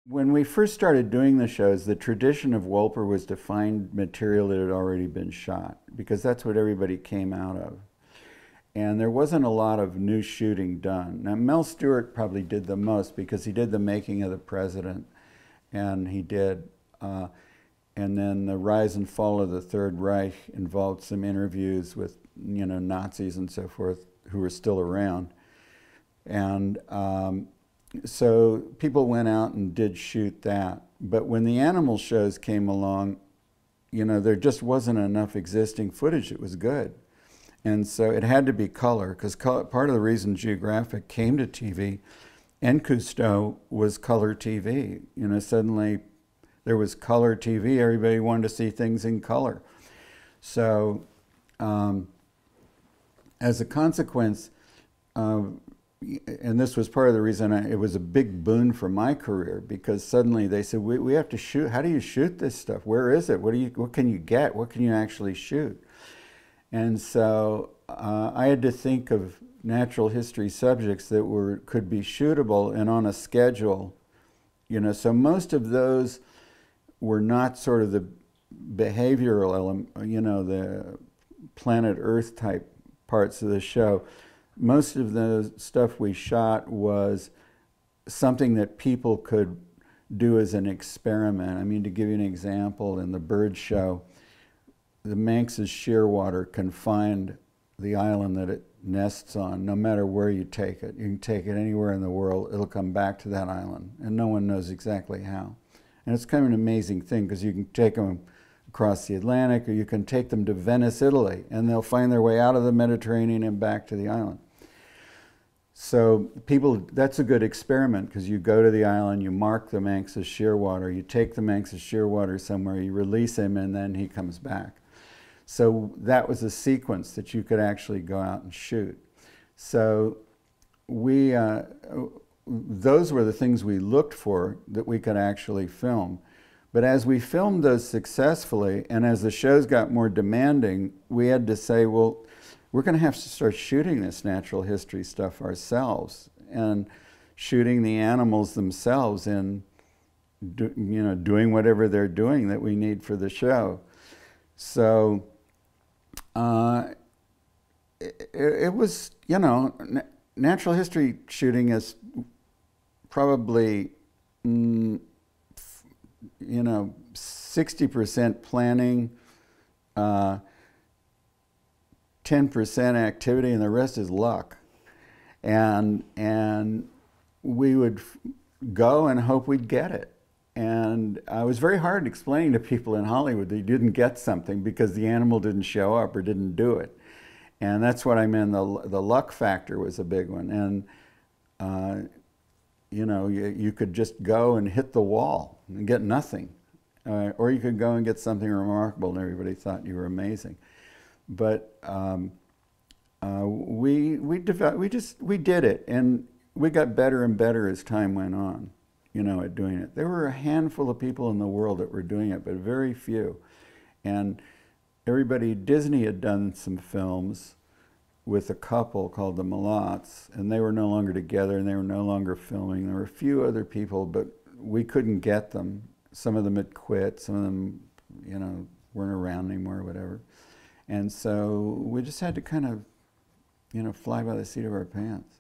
When we first started doing the shows, the tradition of Wolper was to find material that had already been shot, because that's what everybody came out of. And there wasn't a lot of new shooting done. Now, Mel Stewart probably did the most because he did The Making of the President, and he did, and then The Rise and Fall of the Third Reich involved some interviews with, Nazis and so forth who were still around. And so people went out and did shoot that. But when the animal shows came along, there just wasn't enough existing footage that was good. And so it had to be color, because part of the reason Geographic came to TV and Cousteau was color TV. Suddenly there was color TV. Everybody wanted to see things in color. So as a consequence, and this was part of the reason it was a big boon for my career, because suddenly they said, we have to shoot. How do you shoot this stuff? Where is it? What can you get? What can you actually shoot? And so I had to think of natural history subjects that could be shootable and on a schedule. So most of those were not sort of the behavioral element, the planet Earth type parts of the show. Most of the stuff we shot was something that people could do as an experiment. I mean, to give you an example, in the bird show, the Manx's shearwater can find the island that it nests on no matter where you take it. You can take it anywhere in the world, it'll come back to that island, and no one knows exactly how. And it's kind of an amazing thing, because you can take them across the Atlantic, or you can take them to Venice, Italy, and they'll find their way out of the Mediterranean and back to the island. So that's a good experiment, because you go to the island, you mark the Manx's shearwater, you take the Manx's shearwater somewhere, you release him, and then he comes back. So that was a sequence that you could actually go out and shoot. So those were the things we looked for that we could actually film. But as we filmed those successfully, and as the shows got more demanding, we had to say, well, we're going to have to start shooting this natural history stuff ourselves, and shooting the animals themselves, and doing whatever they're doing that we need for the show. So it was, natural history shooting is probably 60% planning, 10% activity, and the rest is luck. And we would go and hope we'd get it. And it was very hard explaining to people in Hollywood that you didn't get something because the animal didn't show up or didn't do it. And that's what I meant, the luck factor was a big one. And you could just go and hit the wall and get nothing. Or you could go and get something remarkable and everybody thought you were amazing. But we did it, and we got better and better as time went on, at doing it. There were a handful of people in the world that were doing it, but very few. And Disney had done some films with a couple called the Malots, and they were no longer together and they were no longer filming. There were a few other people, but we couldn't get them. Some of them had quit, some of them, weren't around anymore or whatever. And so we just had to kind of, fly by the seat of our pants.